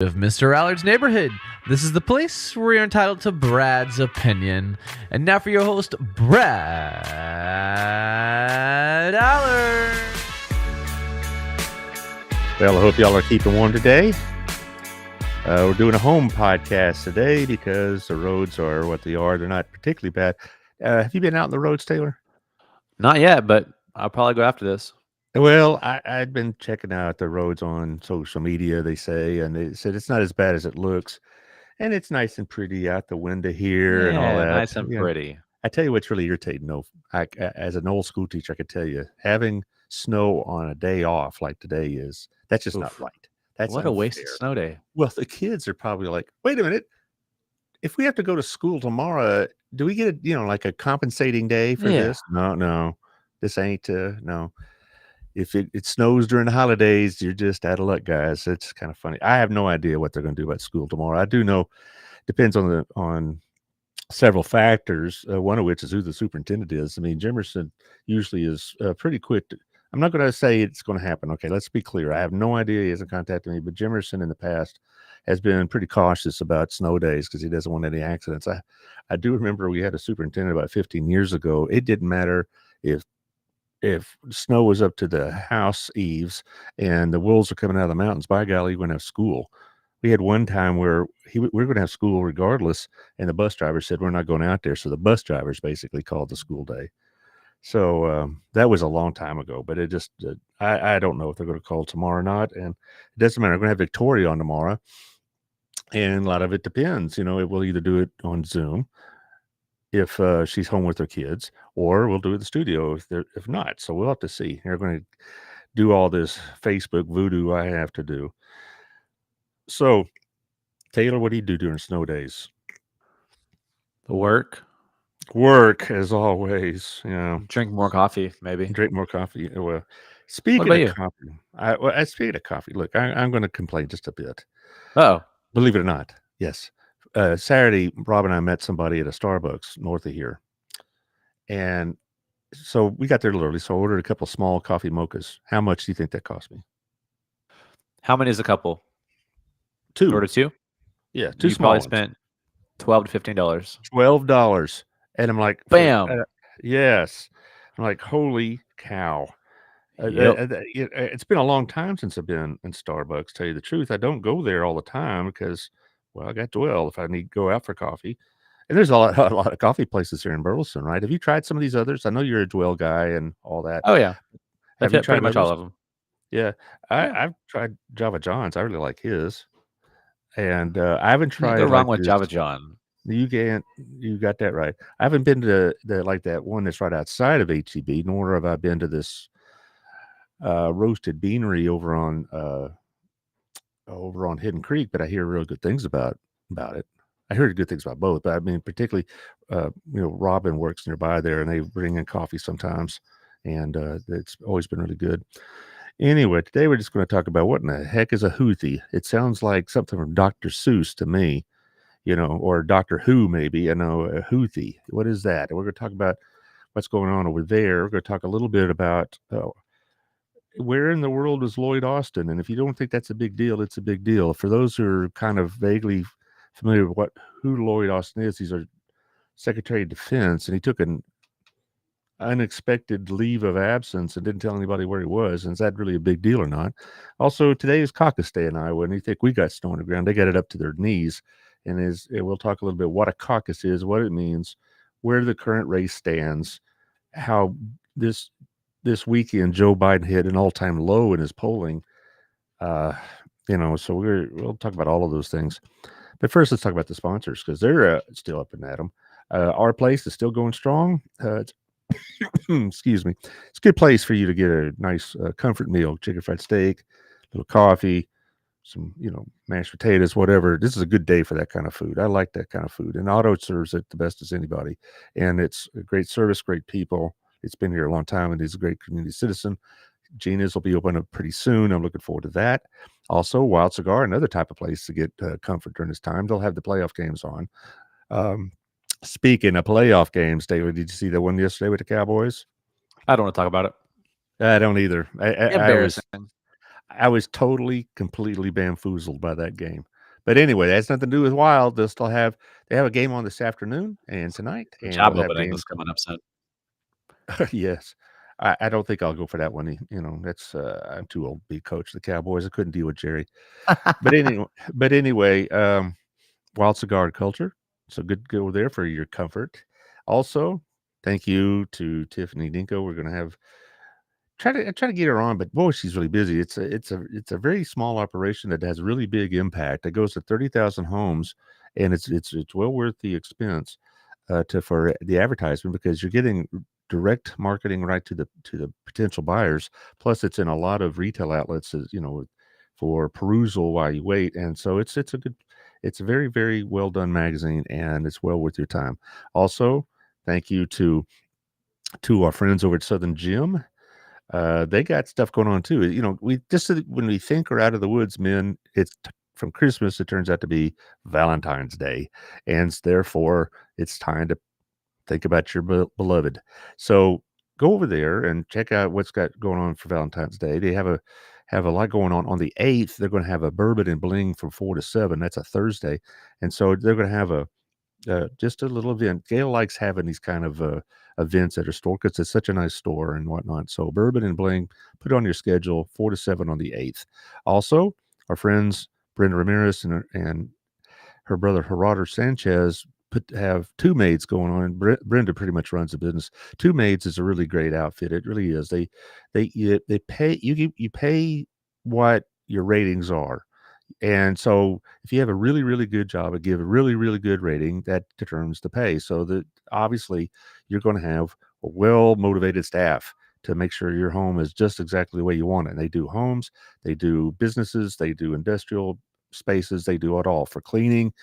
Of Mr. Allard's Neighborhood. This is the place where you're entitled to Brad's opinion. And now for your host, Brad Allard. Well, I hope y'all are keeping warm today. We're doing a home podcast today because the roads are what they are. They're not particularly bad. Have you been out on the roads, Taylor? Not yet, but I'll probably go after this. Well, I'd been checking out the roads on social media, they say, and they said it's not as bad as it looks. And it's nice and pretty out the window here and all that. Nice and pretty. I tell you what's really irritating, though. As an old school teacher, I could tell you, having snow on a day off like today is, that's just not right. That's what unfair. A wasted snow day. Well, the kids are probably like, wait a minute. If we have to go to school tomorrow, do we get like a compensating day for this? No, this ain't, no. If it snows during the holidays, you're just out of luck, guys. It's kind of funny. I have no idea what they're going to do about school tomorrow. I do know depends on several factors, one of which is who the superintendent is. I mean, Jimerson usually is pretty quick. I'm not going to say it's going to happen. Okay, let's be clear. I have no idea. He hasn't contacted me, but Jimerson in the past has been pretty cautious about snow days because he doesn't want any accidents. I do remember we had a superintendent about 15 years ago. It didn't matter if snow was up to the house eaves and the wolves are coming out of the mountains. By golly, you're going to have school. We had one time where we were going to have school regardless, and the bus driver said we're not going out there. So the bus drivers basically called the school day. So that was a long time ago, but it just I don't know if they're going to call tomorrow or not, and it doesn't matter. We're going to have Victoria on tomorrow, and a lot of it depends. It will either do it on Zoom if she's home with her kids, or we'll do it in the studio if not. So we'll have to see. They're going to do all this Facebook voodoo I have to do. So, Taylor, what do you do during snow days? Work as always. Drink more coffee, maybe. Drink more coffee. Well, speaking of coffee, speaking of coffee, look, I'm going to complain just a bit. Oh, believe it or not, yes. Saturday, Rob and I met somebody at a Starbucks north of here, and so we got there a little early. So I ordered a couple small coffee mochas. How much do you think that cost me? How many is a couple? 2. Order 2? Yeah, 2 you small probably spent $12 to $15. $12, and I'm like, bam. Yes, I'm like, holy cow. Yep. It's been a long time since I've been in Starbucks. Tell you the truth, I don't go there all the time because, well, I got 12 if I need to go out for coffee. And there's a lot of coffee places here in Burleson, right? Have you tried some of these others? I know you're a Dwell guy and all that. Oh yeah, have you tried pretty much all of them? Yeah, I've tried Java John's. I really like his, and I haven't tried. Go wrong with Java John. You got that right. I haven't been to that one that's right outside of HEB, nor have I been to this roasted beanery over on Hidden Creek, but I hear real good things about it. I heard good things about both, but I mean, particularly, Robin works nearby there, and they bring in coffee sometimes, and it's always been really good. Anyway, today we're just going to talk about what in the heck is a Houthi. It sounds like something from Dr. Seuss to me, or Doctor Who maybe. A Houthi. What is that? And we're going to talk about what's going on over there. We're going to talk a little bit about where in the world is Lloyd Austin, and if you don't think that's a big deal, it's a big deal. For those who are kind of vaguely familiar with who Lloyd Austin is, he's our Secretary of Defense, and he took an unexpected leave of absence and didn't tell anybody where he was. And is that really a big deal or not? Also, today is CAUCUS Day in Iowa, and you think we got snow on the ground. They got it up to their knees, and we'll talk a little bit what a caucus is, what it means, where the current race stands, how this weekend Joe Biden hit an all-time low in his polling. So we'll talk about all of those things. But first, let's talk about the sponsors, because they're still up and at them. Our place is still going strong. Excuse me. It's a good place for you to get a nice comfort meal, chicken fried steak, a little coffee, some, mashed potatoes, whatever. This is a good day for that kind of food. I like that kind of food. And Otto serves it the best as anybody. And it's a great service, great people. It's been here a long time, and he's a great community citizen. Gina's will be open up pretty soon. I'm looking forward to that. Also, Wild Cigar, another type of place to get comfort during this time. They'll have the playoff games on. Speaking of playoff games, David, did you see the one yesterday with the Cowboys? I don't want to talk about it. I don't either. Embarrassing. I was totally, completely bamboozled by that game. But anyway, that has nothing to do with Wild. They have a game on this afternoon and tonight, The and job they'll have opening games is coming. coming up soon. Yes. I don't think I'll go for that one. That's I'm too old to be coach of the Cowboys. I couldn't deal with Jerry. But anyway, Wild Cigar Culture. So good to go there for your comfort. Also, thank you to Tiffany Dinko. We're gonna have try to get her on, but boy, she's really busy. It's a very small operation that has really big impact. It goes to 30,000 homes, and it's well worth the expense for the advertisement because you're getting direct marketing right to the potential buyers. Plus, it's in a lot of retail outlets, for perusal while you wait. And so it's a very very well done magazine, and it's well worth your time. Also, thank you to our friends over at Southern Gym. They got stuff going on too. We just when we think we're out of the woods, men, from Christmas. It turns out to be Valentine's Day, and therefore it's time to think about your beloved. So go over there and check out what's got going on for Valentine's Day. They have a lot going on. On the 8th, they're going to have a bourbon and bling from 4 to 7. That's a Thursday, and so they're going to have just a little event. Gail likes having these kind of events at her store because it's such a nice store and whatnot. So Bourbon and Bling, put it on your schedule, 4 to 7 on the 8th. Also, our friends Brenda Ramirez and her brother Gerardo Sanchez have Two Maids going on. Brenda pretty much runs the business. Two Maids is a really great outfit. It really is. They pay you pay what your ratings are. And so if you have a really, really good job and give a really, really good rating, that determines the pay. So that obviously you're going to have a well motivated staff to make sure your home is just exactly the way you want it. And they do homes, they do businesses, they do industrial spaces, they do it all for cleaning,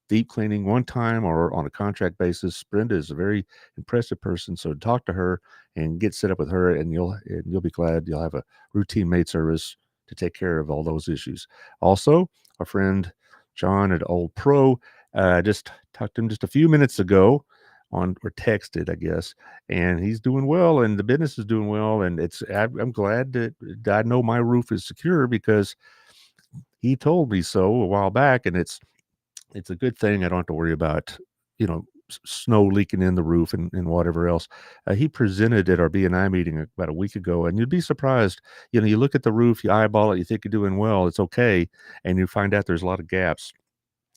deep cleaning one time or on a contract basis. Brenda is a very impressive person. So talk to her and get set up with her, and you'll be glad you'll have a routine maid service to take care of all those issues. Also, our friend John at Old Pro, just talked to him just a few minutes ago or texted, I guess, and he's doing well, and the business is doing well, and I'm glad that I know my roof is secure because he told me so a while back, and it's a good thing. I don't have to worry about, snow leaking in the roof and whatever else. He presented at our BNI meeting about a week ago, and you'd be surprised. You look at the roof, you eyeball it, you think you're doing well, it's okay, and you find out there's a lot of gaps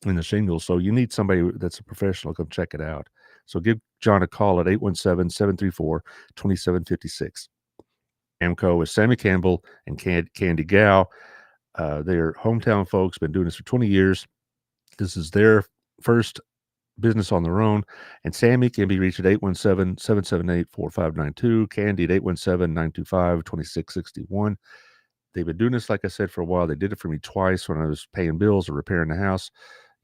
in the shingles. So you need somebody that's a professional to come check it out. So give John a call at 817-734-2756. Amco is Sammy Campbell and Candy Gow. They're hometown folks, been doing this for 20 years. This is their first business on their own. And Sammy can be reached at 817-778-4592. Candy at 817-925-2661. They've been doing this, like I said, for a while. They did it for me twice when I was paying bills or repairing the house,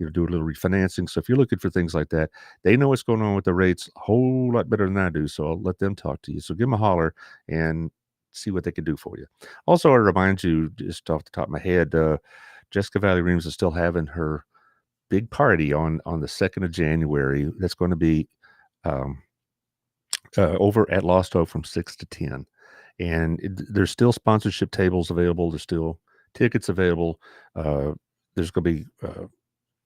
do a little refinancing. So if you're looking for things like that, they know what's going on with the rates a whole lot better than I do. So I'll let them talk to you. So give them a holler and see what they can do for you. Also, I remind you, just off the top of my head, Jessica Valley Reams is still having her big party on the 2nd of January. That's going to be over at Lost Hope from 6 to 10. And there's still sponsorship tables available. There's still tickets available. There's going to be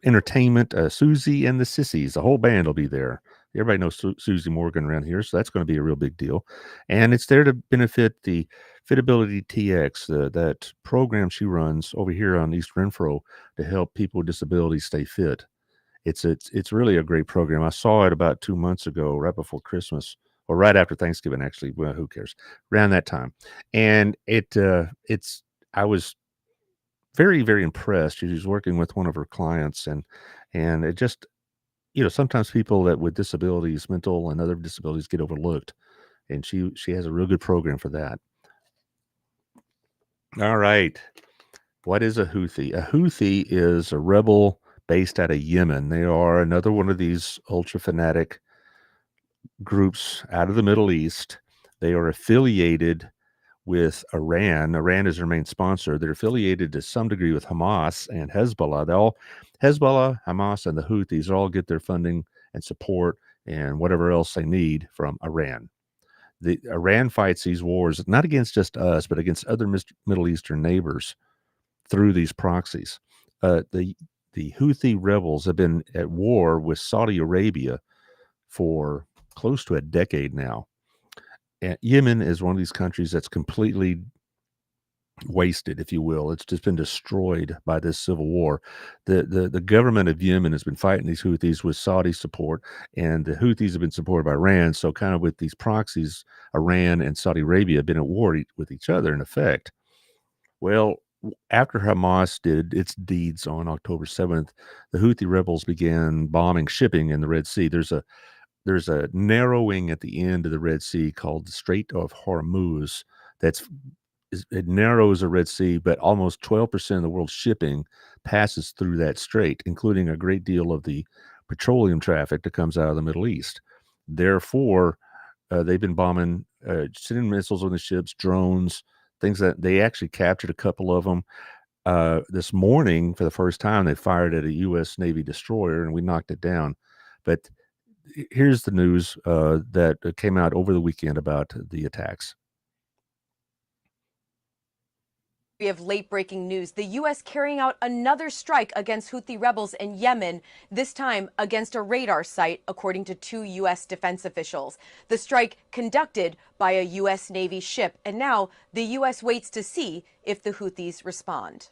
entertainment. Susie and the Sissies, the whole band will be there. Everybody knows Susie Morgan around here, so that's going to be a real big deal. And it's there to benefit the Fitability TX, that program she runs over here on East Renfro to help people with disabilities stay fit. It's really a great program. I saw it about 2 months ago, right before Christmas, or right after Thanksgiving, actually. Well, who cares? Around that time, and I was very, very impressed. She was working with one of her clients, and it just, sometimes people that with disabilities, mental and other disabilities, get overlooked, and she has a real good program for that. All right. What is a Houthi? A Houthi is a rebel based out of Yemen. They are another one of these ultra fanatic groups out of the Middle East. They are affiliated with Iran. Iran is their main sponsor. They're affiliated to some degree with Hamas and Hezbollah. Hezbollah, Hamas, and the Houthis all get their funding and support and whatever else they need from Iran. The Iran fights these wars not against just us, but against other Middle Eastern neighbors through these proxies. The Houthi rebels have been at war with Saudi Arabia for close to a decade now. And Yemen is one of these countries that's completely wasted, if you will. It's just been destroyed by this civil war. The government of Yemen has been fighting these Houthis with Saudi support, and the Houthis have been supported by Iran. So, kind of with these proxies, Iran and Saudi Arabia have been at war with each other in effect. Well, after Hamas did its deeds on October 7th, the Houthi rebels began bombing shipping in the Red Sea. There's a narrowing at the end of the Red Sea called the Strait of Hormuz. It narrows the Red Sea, but almost 12% of the world's shipping passes through that strait, including a great deal of the petroleum traffic that comes out of the Middle East. Therefore, they've been bombing, sending missiles on the ships, drones, things that they actually captured a couple of them. This morning, for the first time, they fired at a U.S. Navy destroyer, and we knocked it down. But here's the news that came out over the weekend about the attacks. We have late-breaking news. The U.S. carrying out another strike against Houthi rebels in Yemen, this time against a radar site, according to 2 U.S. defense officials. The strike conducted by a U.S. Navy ship, and now the U.S. waits to see if the Houthis respond.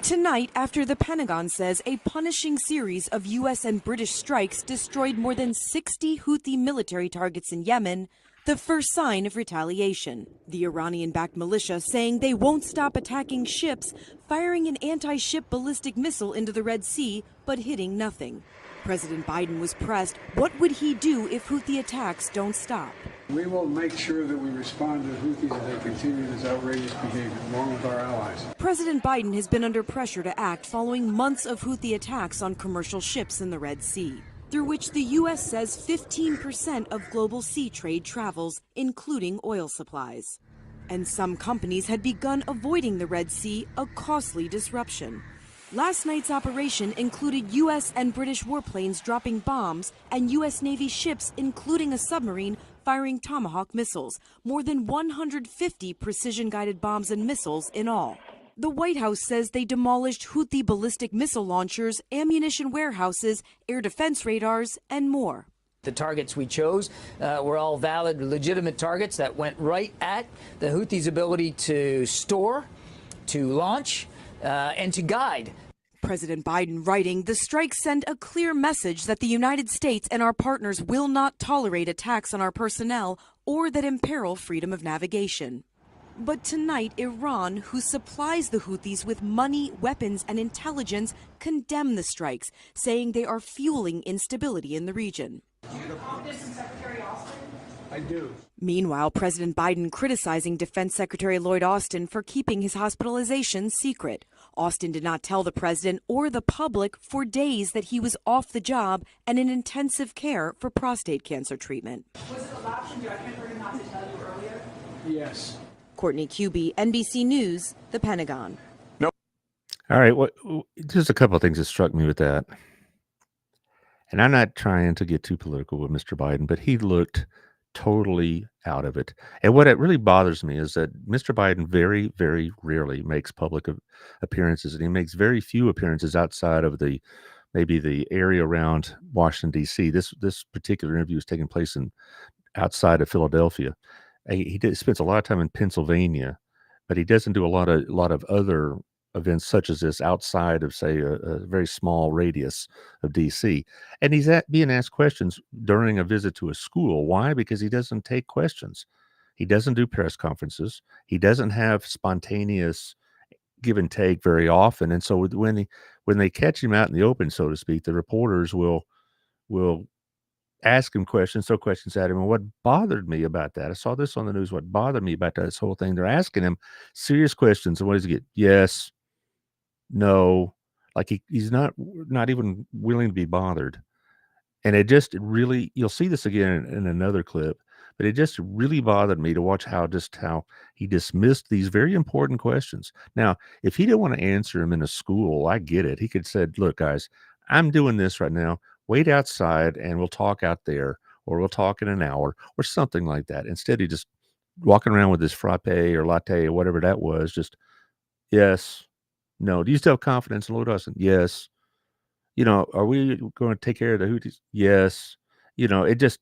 Tonight, after the Pentagon says a punishing series of U.S. and British strikes destroyed more than 60 Houthi military targets in Yemen, the first sign of retaliation. The Iranian-backed militia saying they won't stop attacking ships, firing an anti-ship ballistic missile into the Red Sea, but hitting nothing. President Biden was pressed, what would he do if Houthi attacks don't stop? We will make sure that we respond to the Houthis if they continue this outrageous behavior, along with our allies. President Biden has been under pressure to act following months of Houthi attacks on commercial ships in the Red Sea, through which the U.S. says 15% of global sea trade travels, including oil supplies. And some companies had begun avoiding the Red Sea, a costly disruption. Last night's operation included U.S. and British warplanes dropping bombs and U.S. Navy ships, including a submarine, firing Tomahawk missiles, more than 150 precision-guided bombs and missiles in all. The White House says they demolished Houthi ballistic missile launchers, ammunition warehouses, air defense radars, and more. The targets we chose were all valid, legitimate targets that went right at the Houthis' ability to store, to launch, and to guide. President Biden writing, the strikes send a clear message that the United States and our partners will not tolerate attacks on our personnel or that imperil freedom of navigation. But tonight, Iran, who supplies the Houthis with money, weapons, and intelligence, condemned the strikes, saying they are fueling instability in the region. Do you have confidence in Secretary Austin? I do. Meanwhile, President Biden criticizing Defense Secretary Lloyd Austin for keeping his hospitalization secret. Austin did not tell the president or the public for days that he was off the job and in intensive care for prostate cancer treatment. Was it a lapse in judgment for him not to tell you earlier? Yes. Courtney Cuby, NBC News, The Pentagon. All right. Just a couple of things that struck me with that. And I'm not trying to get too political with Mr. Biden, but he looked totally out of it. And what it really bothers me is that Mr. Biden very, very rarely makes public appearances, and he makes very few appearances outside of maybe the area around Washington, D.C. This particular interview is taking place outside of Philadelphia. He spends a lot of time in Pennsylvania, but he doesn't do a lot of other events such as this outside of, say, a very small radius of D.C. And he's being asked questions during a visit to a school. Why? Because he doesn't take questions. He doesn't do press conferences. He doesn't have spontaneous give and take very often. And so when they catch him out in the open, so to speak, the reporters will ask him questions, throw questions at him. And what bothered me about that, I saw this on the news, what bothered me about this whole thing, they're asking him serious questions. And what does he get? Yes, no, like he's not even willing to be bothered. And it really, you'll see this again in another clip, but it just really bothered me to watch how he dismissed these very important questions. Now, if he didn't want to answer them in a school, I get it. He could have said, look, guys, I'm doing this right now. Wait outside and we'll talk out there, or we'll talk in an hour, or something like that. Instead, he just walking around with his frappe or latte or whatever that was, just yes, no. Do you still have confidence in Lord Austin? Yes. Are we going to take care of the Houthis? Yes. It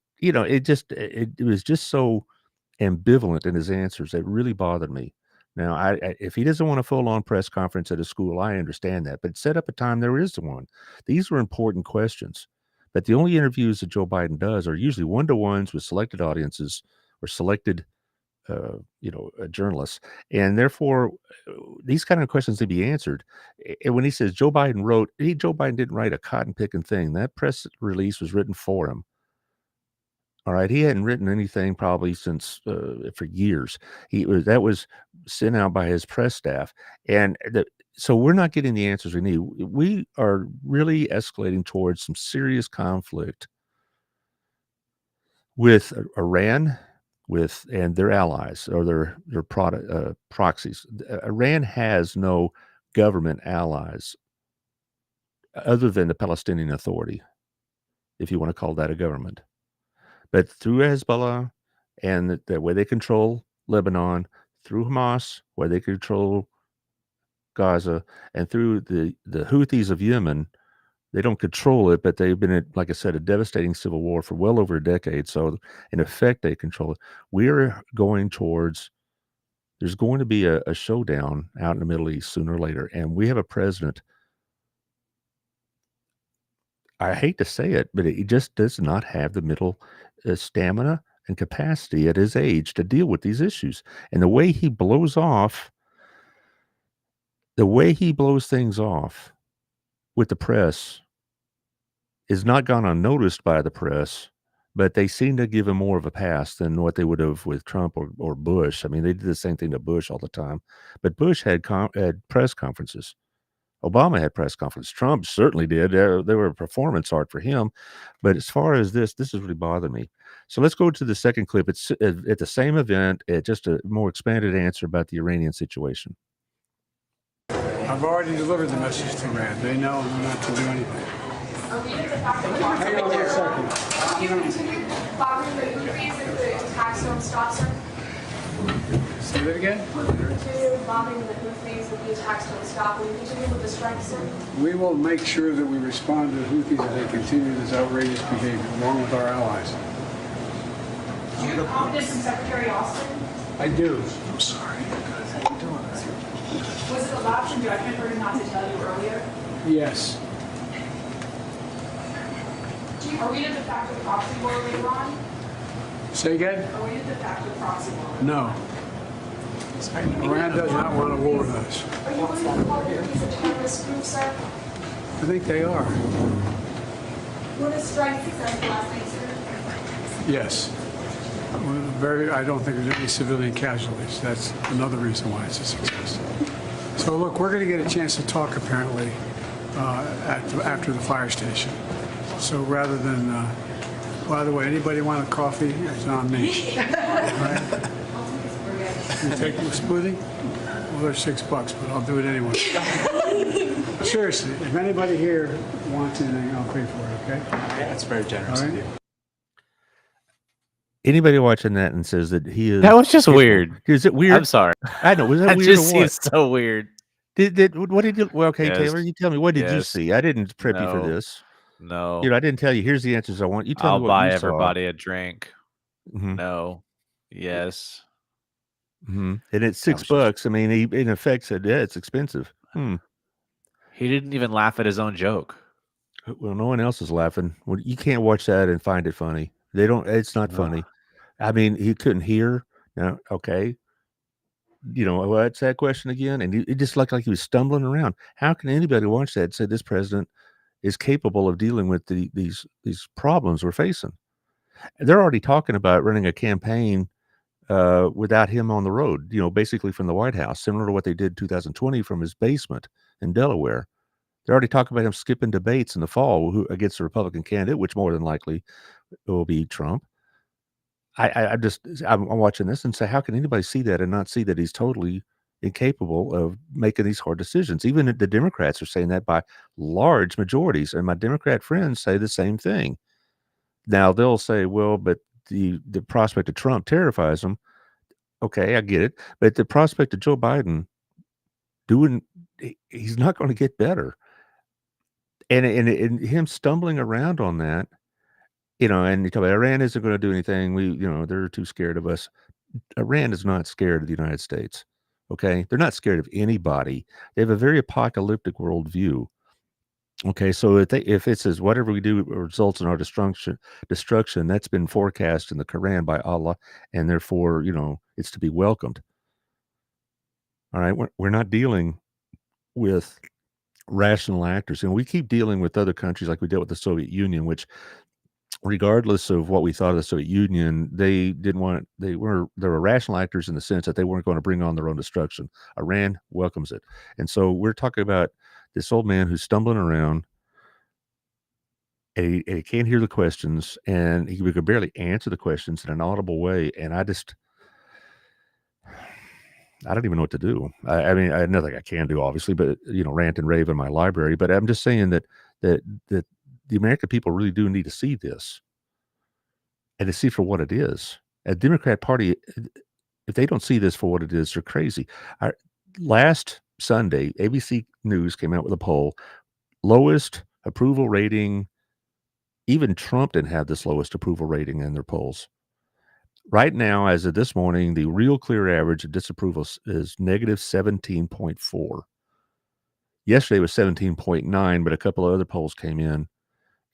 was just so ambivalent in his answers. It really bothered me. Now, if he doesn't want a full-on press conference at a school, I understand that. But set up a time there is one. These are important questions. But the only interviews that Joe Biden does are usually one-to-ones with selected audiences or selected journalists, and therefore these kind of questions need to be answered. And when he says Joe Biden didn't write a cotton picking thing. That press release was written for him. All right, he hadn't written anything probably since for years. That was sent out by his press staff, and so we're not getting the answers we need. We are really escalating towards some serious conflict with Iran, and their allies or their proxies. Iran has no government allies other than the Palestinian Authority, if you want to call that a government. But through Hezbollah and the way they control Lebanon, through Hamas, where they control Gaza, and through the Houthis of Yemen, they don't control it, but they've been in, like I said, a devastating civil war for well over a decade. So in effect, they control it. We're going towards, there's going to be a showdown out in the Middle East sooner or later. And we have a president, I hate to say it, but he just does not have the mental stamina and capacity at his age to deal with these issues. And the way he blows things off with the press is not gone unnoticed by the press, but they seem to give him more of a pass than what they would have with Trump or Bush. I mean, they did the same thing to Bush all the time, but Bush had press conferences. Obama had press conferences. Trump certainly did. They were a performance art for him. But as far as this has really bothered me. So let's go to the second clip. It's at the same event, just a more expanded answer about the Iranian situation. I've already delivered the message to Iran. They know not to do anything. Hang on one second. You continue bombing the Houthis if the attacks don't stop, sir? Say that again? Will you continue bombing the Houthis if the attacks don't stop? Will you continue with the strikes, sir? We will make sure that we respond to the Houthis as they continue this outrageous behavior, along with our allies. Do you have confidence in Secretary Austin? I do. I'm sorry. Was it allowed from judgment for him not to tell you earlier? Yes. Are we in the fact of proxy war later on? Say again? Are we in the fact of proxy war? No. Iran does not want a war with us. Are you willing to call the Houthis a terrorist group, sir? I think they are. Were the strikes successful last night, sir? Yes. I don't think there's any civilian casualties. That's another reason why it's a success. So look, we're going to get a chance to talk apparently after the fire station. So rather than, by the way, anybody want a coffee? It's on me. Right? You take a smoothie? Well, they're $6, but I'll do it anyway. Seriously, if anybody here wants anything, I'll pay for it, okay? Yeah, that's very generous of you. Anybody watching that and says that he is... That was just weird. Is it weird? I'm sorry. I know. Was that That weird just or what? seems so weird. What did you... Well, okay, Yes. Taylor, you tell me. What did you Yes. see? I didn't prep you for No. this. No. I didn't tell you. Here's the answers I want. You tell I'll me what buy you saw. everybody a drink. Mhm. No. Yes. And it's That was $6. I mean, he in effect said, "Yeah, it's expensive." He didn't even laugh at his own joke. Well, no one else is laughing. Well, you can't watch that and find it funny. They don't. It's not funny. I mean, he couldn't hear. No, okay. What's that question again? And it just looked like he was stumbling around. How can anybody watch that and say this president is capable of dealing with these problems we're facing? They're already talking about running a campaign without him on the road, basically from the White House, similar to what they did in 2020 from his basement in Delaware. They're already talking about him skipping debates in the fall against a Republican candidate, which more than likely will be Trump. I'm watching this and say, how can anybody see that and not see that he's totally incapable of making these hard decisions? Even the Democrats are saying that by large majorities, and my Democrat friends say the same thing. Now they'll say, well, but the prospect of Trump terrifies them. Okay, I get it. But the prospect of Joe Biden he's not going to get better. And him stumbling around on that, and you talk about Iran isn't going to do anything. They're too scared of us. Iran is not scared of the United States. Okay, they're not scared of anybody. They have a very apocalyptic worldview. Okay, so if it says whatever we do results in our destruction, that's been forecast in the Quran by Allah, and therefore it's to be welcomed. All right, we're not dealing with rational actors, and we keep dealing with other countries like we dealt with the Soviet Union, which, regardless of what we thought of the Soviet Union, they were rational actors in the sense that they weren't going to bring on their own destruction. Iran welcomes it, and so we're talking about this old man who's stumbling around. And he can't hear the questions, and he could barely answer the questions in an audible way. And I don't even know what to do. I mean, I nothing I can do, obviously, but rant and rave in my library. But I'm just saying that the American people really do need to see this, and to see for what it is. A Democrat Party, if they don't see this for what it is, they're crazy. Last Sunday, ABC News came out with a poll: lowest approval rating. Even Trump didn't have this lowest approval rating in their polls. Right now, as of this morning, the real clear average of disapproval is negative 17.4. Yesterday was 17.9, but a couple of other polls came in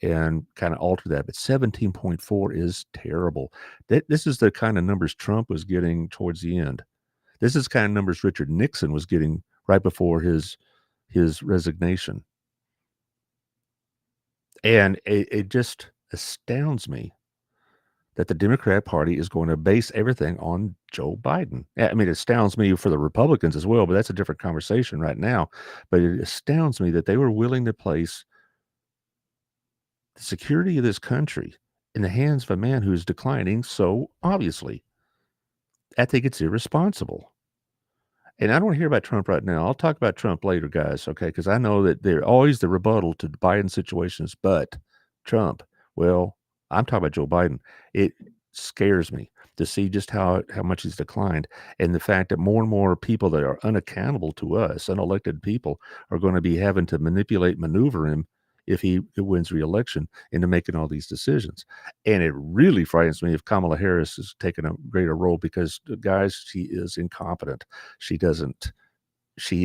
and kind of altered that. But 17.4 is terrible. This is the kind of numbers Trump was getting towards the end. This is the kind of numbers Richard Nixon was getting right before his resignation. And it just astounds me that the Democrat Party is going to base everything on Joe Biden. I mean, it astounds me for the Republicans as well, but that's a different conversation right now. But it astounds me that they were willing to place the security of this country in the hands of a man who's declining so obviously. I think it's irresponsible. And I don't want to hear about Trump right now. I'll talk about Trump later, guys, okay? Because I know that they're always the rebuttal to Biden situations, but Trump, well, I'm talking about Joe Biden. It scares me to see just how much he's declined, and the fact that more and more people that are unaccountable to us, unelected people, are going to be having to maneuver him if he wins re-election into making all these decisions. And it really frightens me if Kamala Harris is taking a greater role because, guys, she is incompetent. She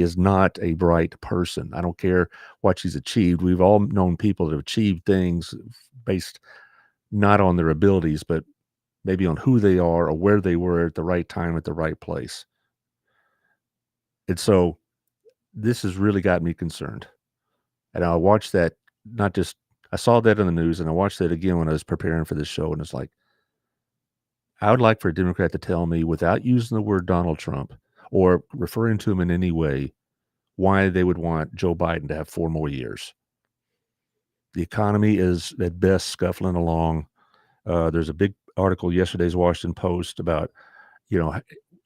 is not a bright person. I don't care what she's achieved. We've all known people that have achieved things based not on their abilities, but maybe on who they are or where they were at the right time at the right place. And so this has really got me concerned. And I watched that, I saw that in the news, and I watched that again when I was preparing for this show, and it's like, I would like for a Democrat to tell me, without using the word Donald Trump or referring to him in any way, why they would want Joe Biden to have 4 more years. The economy is at best scuffling along. There's a big article yesterday's Washington Post about,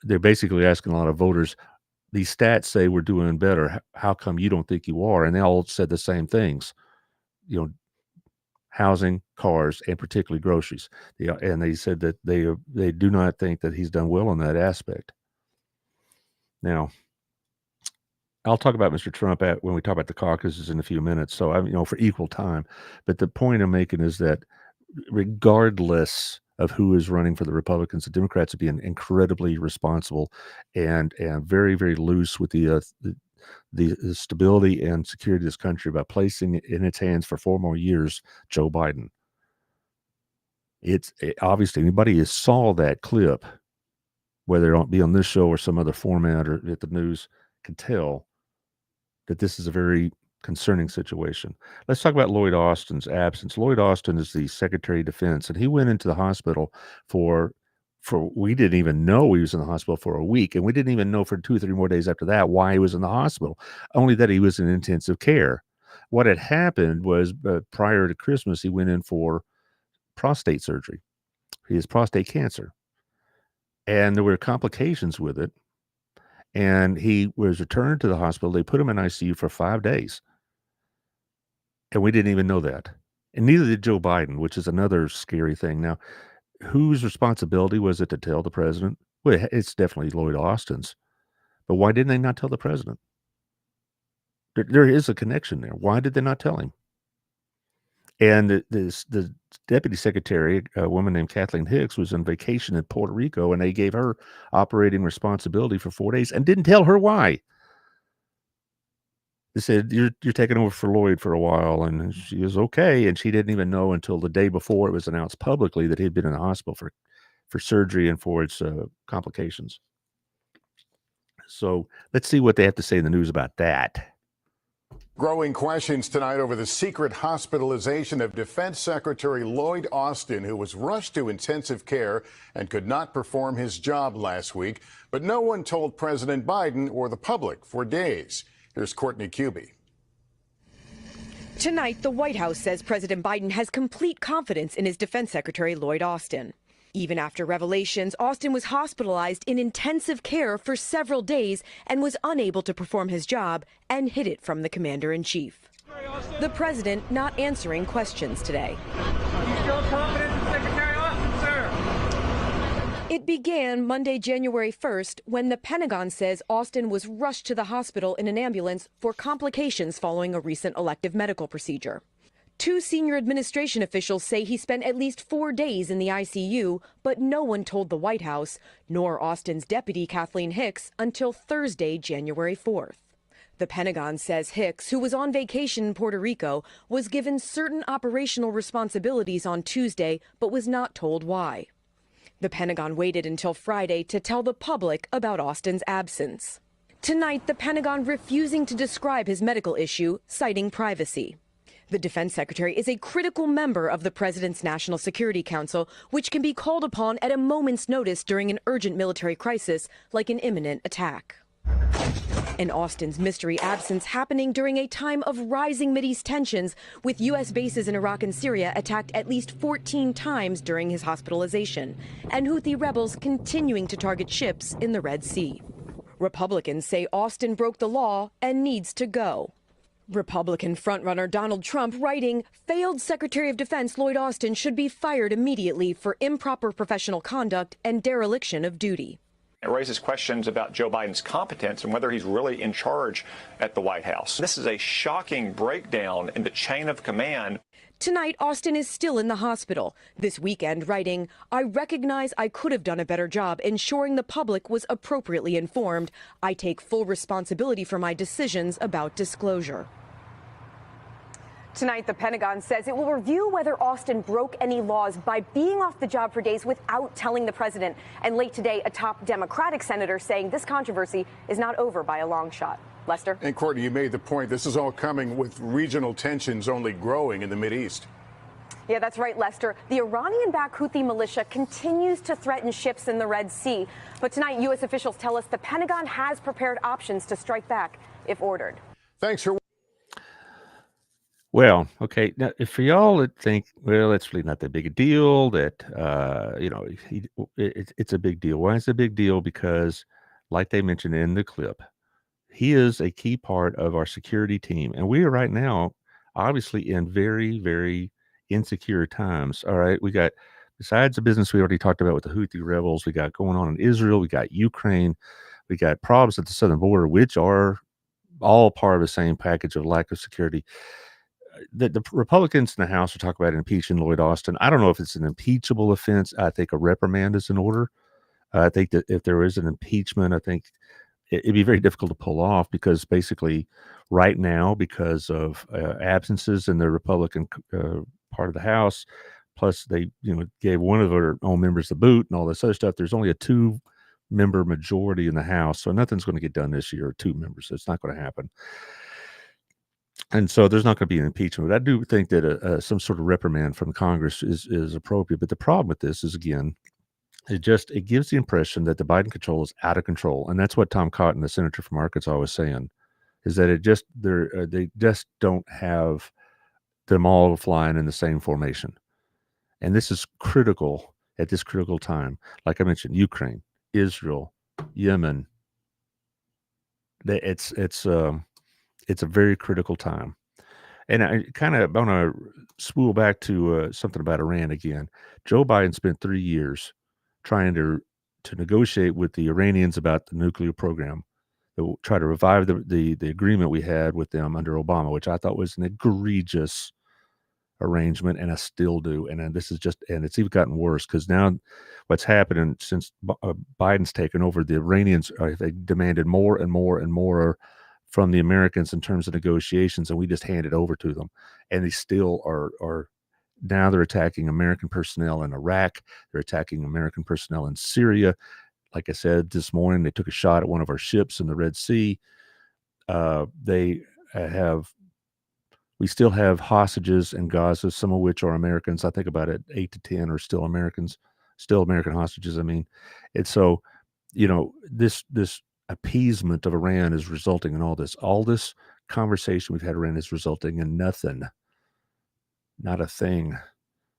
they're basically asking a lot of voters, these stats say we're doing better. How come you don't think you are? And they all said the same things, housing, cars, and particularly groceries. And they said that they do not think that he's done well on that aspect. Now, I'll talk about Mr. Trump when we talk about the caucuses in a few minutes. So, for equal time. But the point I'm making is that regardless of who is running for the Republicans, the Democrats are being incredibly responsible and very, very loose with the stability and security of this country by placing it in its hands for 4 more years, Joe Biden. Obviously anybody who saw that clip, whether it be on this show or some other format or at the news, can tell that this is a very concerning situation. Let's talk about Lloyd Austin's absence. Lloyd Austin is the Secretary of Defense, and he went into the hospital for we didn't even know he was in the hospital for a week, and we didn't even know for 2 or 3 more days after that why he was in the hospital, only that he was in intensive care. What had happened was prior to Christmas, he went in for prostate surgery. He has prostate cancer, and there were complications with it, and he was returned to the hospital. They put him in ICU for 5 days, and we didn't even know that. And neither did Joe Biden, which is another scary thing. Now, whose responsibility was it to tell the president? Well, it's definitely Lloyd Austin's. But why didn't they not tell the president? There is a connection there. Why did they not tell him? And the deputy secretary, a woman named Kathleen Hicks, was on vacation in Puerto Rico, and they gave her operating responsibility for 4 days and didn't tell her why. They said, you're taking over for Lloyd for a while, and she was okay. And she didn't even know until the day before it was announced publicly that he'd been in the hospital for surgery and for its complications. So let's see what they have to say in the news about that. Growing questions tonight over the secret hospitalization of Defense Secretary Lloyd Austin, who was rushed to intensive care and could not perform his job last week. But no one told President Biden or the public for days. Here's Courtney Cubey. Tonight, the White House says President Biden has complete confidence in his Defense Secretary Lloyd Austin. Even after revelations, Austin was hospitalized in intensive care for several days and was unable to perform his job and hid it from the commander-in-chief. The president not answering questions today. Are you still confident in Secretary Austin, sir? It began Monday, January 1st, when the Pentagon says Austin was rushed to the hospital in an ambulance for complications following a recent elective medical procedure. 2 senior administration officials say he spent at least 4 days in the ICU, but no one told the White House, nor Austin's deputy Kathleen Hicks, until Thursday, January 4th. The Pentagon says Hicks, who was on vacation in Puerto Rico, was given certain operational responsibilities on Tuesday, but was not told why. The Pentagon waited until Friday to tell the public about Austin's absence. Tonight, the Pentagon refusing to describe his medical issue, citing privacy. The defense secretary is a critical member of the president's National Security Council, which can be called upon at a moment's notice during an urgent military crisis like an imminent attack. And Austin's mystery absence happening during a time of rising Mideast tensions, with U.S. bases in Iraq and Syria attacked at least 14 times during his hospitalization, and Houthi rebels continuing to target ships in the Red Sea. Republicans say Austin broke the law and needs to go. Republican frontrunner Donald Trump writing, failed Secretary of Defense Lloyd Austin should be fired immediately for improper professional conduct and dereliction of duty. It raises questions about Joe Biden's competence and whether he's really in charge at the White House. This is a shocking breakdown in the chain of command. Tonight, Austin is still in the hospital. This weekend, writing, I recognize I could have done a better job ensuring the public was appropriately informed. I take full responsibility for my decisions about disclosure. Tonight, the Pentagon says it will review whether Austin broke any laws by being off the job for days without telling the president. And late today, a top Democratic senator saying this controversy is not over by a long shot. Lester? And Courtney, you made the point. This is all coming with regional tensions only growing in the Mideast. Yeah, that's right, Lester. The Iranian-backed Houthi militia continues to threaten ships in the Red Sea. But tonight, U.S. officials tell us the Pentagon has prepared options to strike back if ordered. Thanks for. Well, okay. Now, if for y'all that think, well, it's really not that big a deal, that it's a big deal. Why is it a big deal? Because, like they mentioned in the clip, he is a key part of our security team, and we are right now, obviously, in very, very insecure times. All right, we got, besides the business we already talked about with the Houthi rebels, we got going on in Israel, we got Ukraine, we got problems at the southern border, which are all part of the same package of lack of security. The Republicans in the House are talking about impeaching Lloyd Austin. I don't know if it's an impeachable offense. I think a reprimand is in order. I think that if there is an impeachment, I think it'd be very difficult to pull off, because basically right now, because of absences in the Republican part of the House, plus they gave one of their own members the boot and all this other stuff, there's only a 2-member majority in the House. So nothing's going to get done this year, 2 members. So it's not going to happen. And so there's not going to be an impeachment. But I do think that some sort of reprimand from Congress is appropriate. But the problem with this is, again, it gives the impression that the Biden control is out of control. And that's what Tom Cotton, the senator from Arkansas, was saying, is that they just don't have them all flying in the same formation. And this is critical at this critical time. Like I mentioned, Ukraine, Israel, Yemen. It's a very critical time. And I kind of want to spool back to something about Iran again. Joe Biden spent 3 years trying to negotiate with the Iranians about the nuclear program, to try to revive the agreement we had with them under Obama, which I thought was an egregious arrangement, and I still do. And then this is just, and it's even gotten worse because now what's happening since Biden's taken over, the Iranians they demanded more and more and more from the Americans in terms of negotiations, and we just handed over to them, and they still are. Now they're attacking American personnel in Iraq. They're attacking American personnel in Syria. Like I said this morning, they took a shot at one of our ships in the Red Sea. We still have hostages in Gaza, some of which are Americans. I think about 8 to 10 are still Americans, still American hostages. I mean, it's so, this appeasement of Iran is resulting in all this. All this conversation we've had Iran is resulting in nothing, not a thing.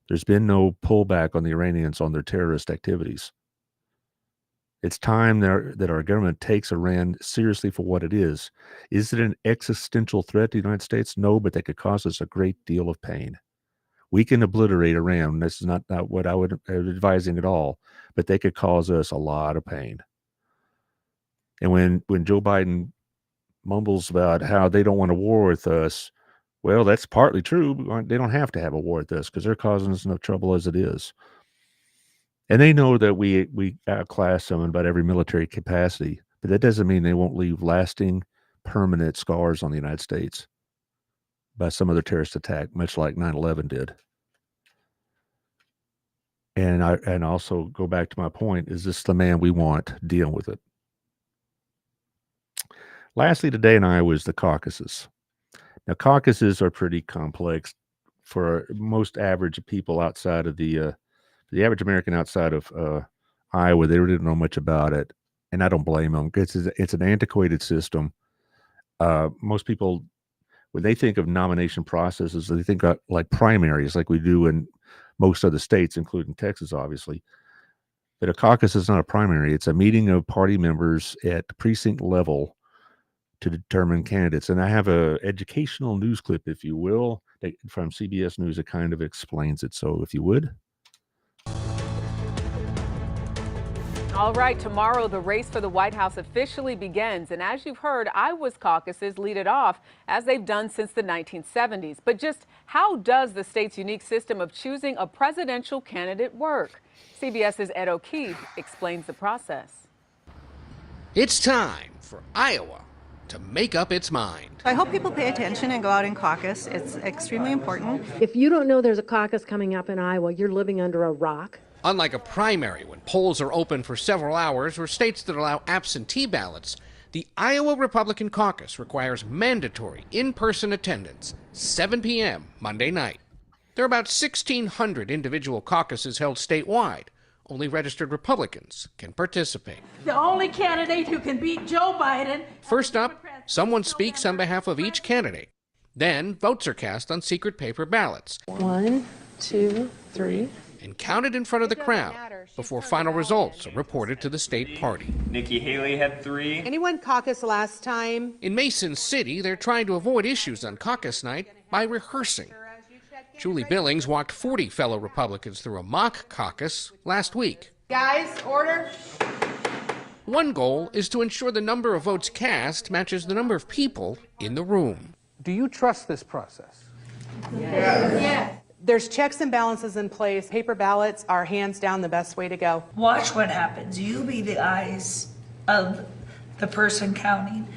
There's been no pullback on the Iranians on their terrorist activities. It's time that our government takes Iran seriously for what it is. Is it an existential threat to the United States? No, but they could cause us a great deal of pain. We can obliterate Iran. This is not what I would be advising at all, but they could cause us a lot of pain. And when Joe Biden mumbles about how they don't want a war with us, well, that's partly true. They don't have to have a war with us because they're causing us enough trouble as it is. And they know that we outclass them in about every military capacity, but that doesn't mean they won't leave lasting, permanent scars on the United States by some other terrorist attack, much like 9/11 did. And also go back to my point: is this the man we want? Deal with it. Lastly, today in Iowa is the caucuses. Now, caucuses are pretty complex for most average people outside of the average American outside of Iowa. They really don't know much about it, and I don't blame them. It's an antiquated system. Most people, when they think of nomination processes, they think of like primaries, like we do in most other states, including Texas, obviously. But a caucus is not a primary. It's a meeting of party members at the precinct level to determine candidates. And I have a educational news clip, if you will, from CBS News that kind of explains it. So if you would. All right, tomorrow the race for the White House officially begins. And as you've heard, Iowa's caucuses lead it off, as they've done since the 1970s. But just how does the state's unique system of choosing a presidential candidate work? CBS's Ed O'Keefe explains the process. It's time for Iowa to make up its mind. I hope people pay attention and go out and caucus. It's extremely important. If you don't know there's a caucus coming up in Iowa, you're living under a rock. Unlike a primary, when polls are open for several hours, or states that allow absentee ballots, the Iowa Republican caucus requires mandatory in-person attendance, 7 p.m. Monday night. There are about 1,600 individual caucuses held statewide. Only registered Republicans can participate. The only candidate who can beat Joe Biden. First up, someone speaks on behalf of each candidate. Then votes are cast on secret paper ballots. 1, 2, 3. And counted in front of the crowd before final results are reported to the state party. Nikki Haley had 3. Anyone caucus last time? In Mason City, they're trying to avoid issues on caucus night by rehearsing. Julie Billings walked 40 fellow Republicans through a mock caucus last week. Guys, order. One goal is to ensure the number of votes cast matches the number of people in the room. Do you trust this process? Yes. There's checks and balances in place. Paper ballots are hands down the best way to go. Watch what happens. You be the eyes of the person counting.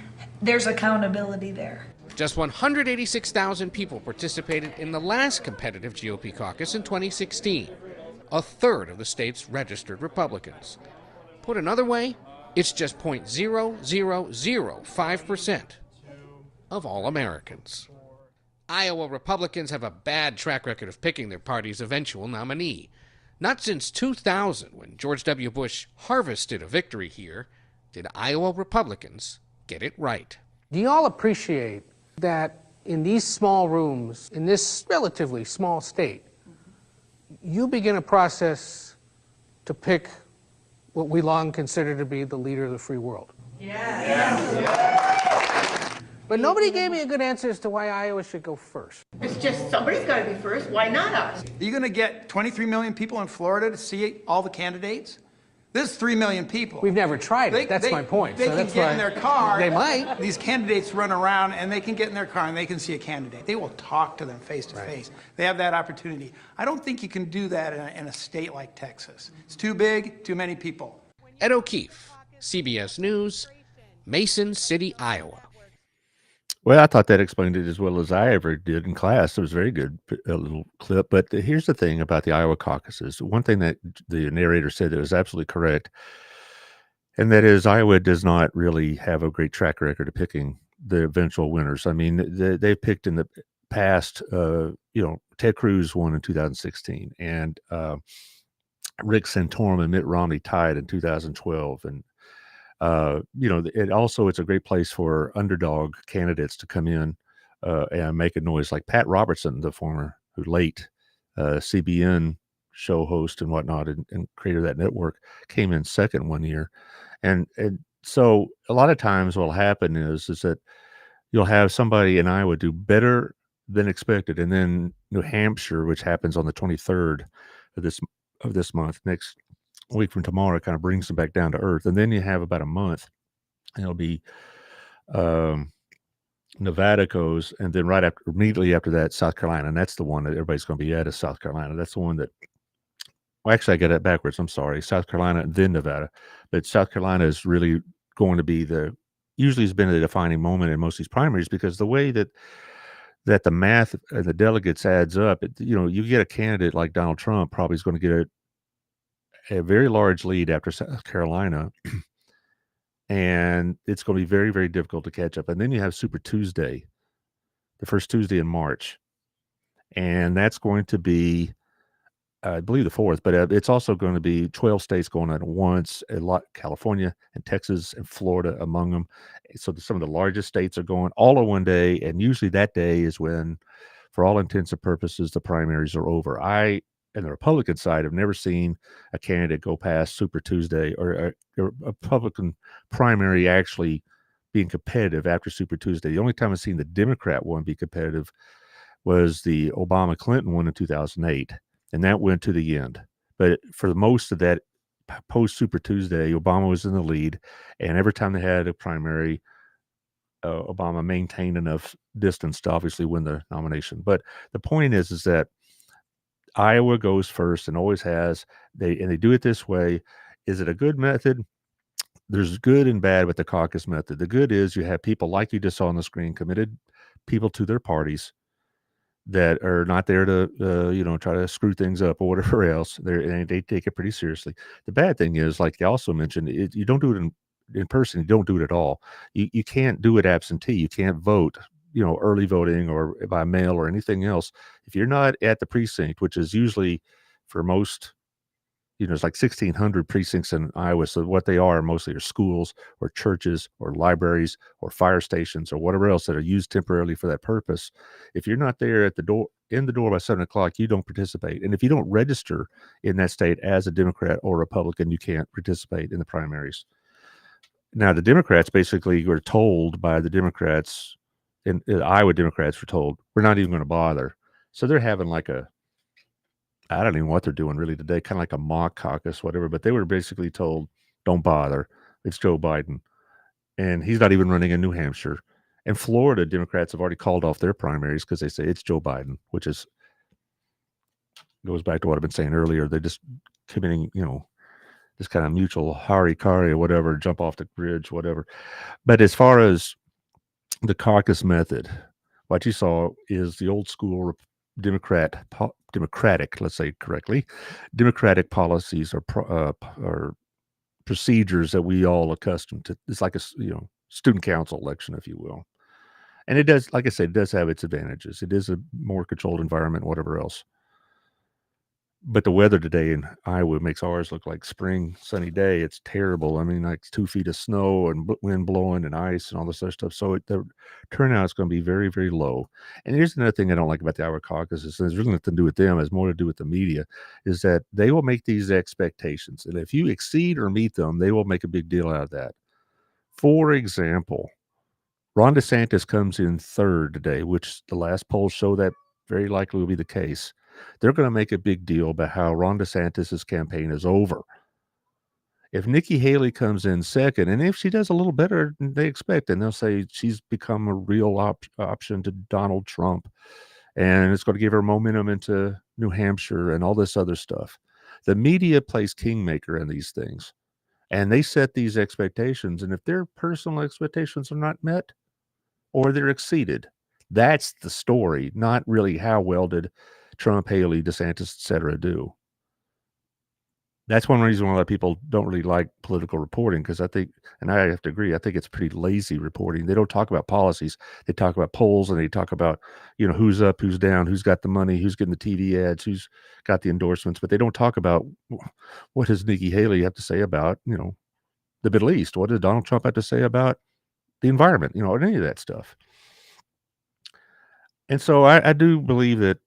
There's accountability there. Just 186,000 people participated in the last competitive GOP caucus in 2016, a third of the state's registered Republicans. Put another way, it's just 0.0005% of all Americans. Iowa Republicans have a bad track record of picking their party's eventual nominee. Not since 2000, when George W. Bush harvested a victory here, did Iowa Republicans get it right. Do you all appreciate that in these small rooms, in this relatively small state, you begin a process to pick what we long considered to be the leader of the free world? Yes. But nobody gave me a good answer as to why Iowa should go first. It's just somebody's got to be first. Why not us? Are you going to get 23 million people in Florida to see all the candidates? There's 3 million people. We've never tried it. That's my point. They can get in their car. They might. These candidates run around and they can get in their car and they can see a candidate. They will talk to them face to face. They have that opportunity. I don't think you can do that in a state like Texas. It's too big, too many people. Ed O'Keefe, CBS News, Mason City, Iowa. Well, I thought that explained it as well as I ever did in class. It was a very good little clip. But here's the thing about the Iowa caucuses. One thing that the narrator said that was absolutely correct, and that is Iowa does not really have a great track record of picking the eventual winners. I mean, they've picked in the past, Ted Cruz won in 2016, and Rick Santorum and Mitt Romney tied in 2012. And it's a great place for underdog candidates to come in and make a noise. Like Pat Robertson, the former late CBN show host and whatnot, and creator of that network, came in second one year. And so a lot of times what'll happen is that you'll have somebody in Iowa do better than expected. And then New Hampshire, which happens on the 23rd of this month, next week from tomorrow, kind of brings them back down to earth. And then you have about a month, and it'll be Nevada goes, and then immediately after that, South Carolina. And that's the one that everybody's going to be at, is South Carolina. That's the one that, well, actually I got it backwards. I'm sorry. South Carolina and then Nevada. But South Carolina is really going to be usually has been a defining moment in most of these primaries, because the way that the math and the delegates adds up, you get a candidate like Donald Trump probably is going to get a very large lead after South Carolina, and it's going to be very, very difficult to catch up. And then you have Super Tuesday, the first Tuesday in March, and that's going to be, I believe, the 4th, but it's also going to be 12 states going at once, California and Texas and Florida among them. So some of the largest states are going all on one day, and usually that day is when, for all intents and purposes, the primaries are over. And the Republican side have never seen a candidate go past Super Tuesday or a Republican primary actually being competitive after Super Tuesday. The only time I've seen the Democrat one be competitive was the Obama-Clinton one in 2008, and that went to the end. But for most of that post-Super Tuesday, Obama was in the lead, and every time they had a primary, Obama maintained enough distance to obviously win the nomination. But the point is that Iowa goes first and always has. They do it this way. Is it a good method? There's good and bad with the caucus method. The good is you have people like you just saw on the screen, committed people to their parties that are not there to try to screw things up or whatever else. They take it pretty seriously. The bad thing is, like you also mentioned, you don't do it in person. You don't do it at all. You can't do it absentee. You can't vote, early voting or by mail or anything else. If you're not at the precinct, which is usually for most, it's like 1,600 precincts in Iowa. So what they are mostly are schools or churches or libraries or fire stations or whatever else that are used temporarily for that purpose. If you're not there at the door, in the door by 7 o'clock, you don't participate. And if you don't register in that state as a Democrat or Republican, you can't participate in the primaries. Now, the Democrats basically were told by the Democrats, and Iowa Democrats were told, we're not even going to bother. So they're having like I don't even know what they're doing really today, kind of like a mock caucus, whatever. But they were basically told, don't bother. It's Joe Biden. And he's not even running in New Hampshire. And Florida Democrats have already called off their primaries because they say it's Joe Biden, which goes back to what I've been saying earlier. They're just committing, this kind of mutual harikari or whatever, jump off the bridge, whatever. But as far as the caucus method, what you saw is the old school democratic, let's say correctly, democratic policies or procedures that we all accustomed to. It's like a student council election, if you will. And it does, like I said, it does have its advantages. It is a more controlled environment, whatever else. But the weather today in Iowa makes ours look like spring, sunny day. It's terrible. I mean, like 2 feet of snow and wind blowing and ice and all this other stuff. So the turnout is going to be very, very low. And here's another thing I don't like about the Iowa caucuses. There's really nothing to do with them. It has more to do with the media, is that they will make these expectations. And if you exceed or meet them, they will make a big deal out of that. For example, Ron DeSantis comes in third today, which the last polls show that very likely will be the case. They're going to make a big deal about how Ron DeSantis' campaign is over. If Nikki Haley comes in second, and if she does a little better than they expect, and they'll say she's become a real option to Donald Trump, and it's going to give her momentum into New Hampshire and all this other stuff. The media plays kingmaker in these things, and they set these expectations. And if their personal expectations are not met or they're exceeded, that's the story, not really how well did Trump, Haley, DeSantis, etc. do. That's one reason why a lot of people don't really like political reporting, because I think, and I have to agree, I think it's pretty lazy reporting. They don't talk about policies. They talk about polls, and they talk about, who's up, who's down, who's got the money, who's getting the TV ads, who's got the endorsements. But they don't talk about what does Nikki Haley have to say about, the Middle East? What does Donald Trump have to say about the environment, any of that stuff? And so I do believe that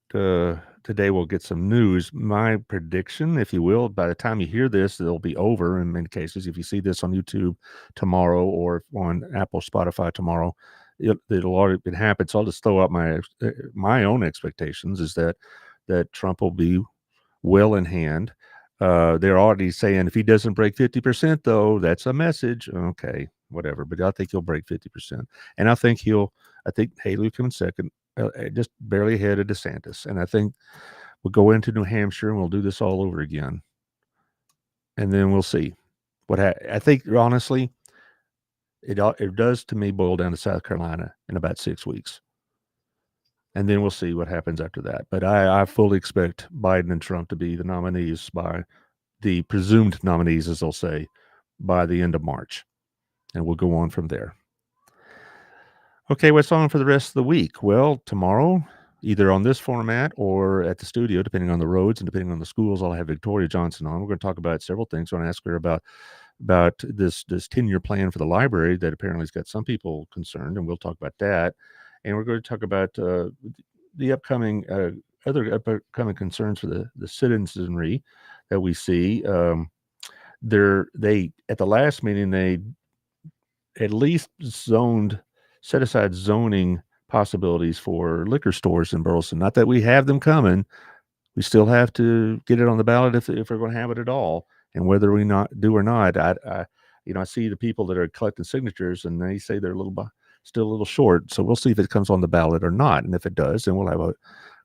today we'll get some news. My prediction, if you will, by the time you hear this, it'll be over in many cases. If you see this on YouTube tomorrow or on Apple, Spotify tomorrow, it'll already been happened. So I'll just throw out my own expectations is that Trump will be well in hand. They're already saying if he doesn't break 50%, though, that's a message. Okay, whatever. But I think he'll break 50%. And I think Haley will come in second. Just barely ahead of DeSantis. And I think we'll go into New Hampshire and we'll do this all over again. And then we'll see what I think, honestly, it does to me boil down to South Carolina in about 6 weeks. And then we'll see what happens after that. But I fully expect Biden and Trump to be the nominees, by the presumed nominees, as they'll say, by the end of March. And we'll go on from there. Okay, what's on for the rest of the week? Well, tomorrow, either on this format or at the studio, depending on the roads and depending on the schools, I'll have Victoria Johnson on. We're going to talk about several things. I'm going to ask her about this 10-year plan for the library that apparently has got some people concerned, and we'll talk about that. And we're going to talk about the upcoming other upcoming concerns for the citizenry that we see. They at the last meeting, they at least set aside zoning possibilities for liquor stores in Burleson. Not that we have them coming. We still have to get it on the ballot if we're going to have it at all. And whether we do or not, I see the people that are collecting signatures, and they say they're still a little short. So we'll see if it comes on the ballot or not. And if it does, then we'll have a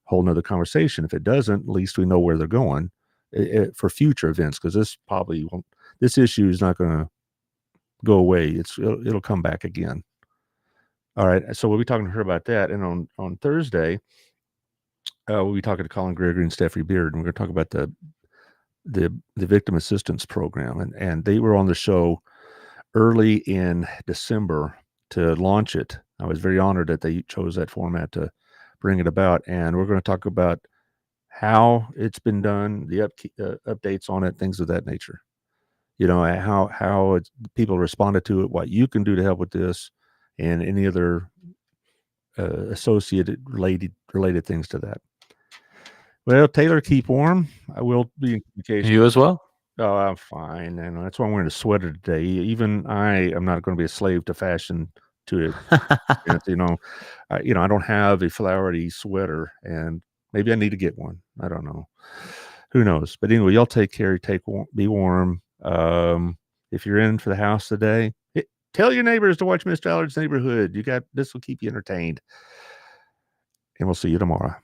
whole nother conversation. If it doesn't, at least we know where they're going for future events, because this issue is not going to go away. It'll come back again. All right, so we'll be talking to her about that. And on Thursday, we'll be talking to Colin Gregory and Stephanie Beard, and we're going to talk about the Victim Assistance Program. And they were on the show early in December to launch it. I was very honored that they chose that format to bring it about. And we're going to talk about how it's been done, the updates on it, things of that nature. How people responded to it, what you can do to help with this, and any other associated related things to that. Well, Taylor, keep warm. I will be in communication. You as well? Oh, I'm fine. And that's why I'm wearing a sweater today. Even I am not going to be a slave to fashion to it. I don't have a flowery sweater, and maybe I need to get one. I don't know. Who knows? But anyway, y'all take care. Be warm. If you're in for the house today, tell your neighbors to watch Mr. Allard's Neighborhood. This will keep you entertained. And we'll see you tomorrow.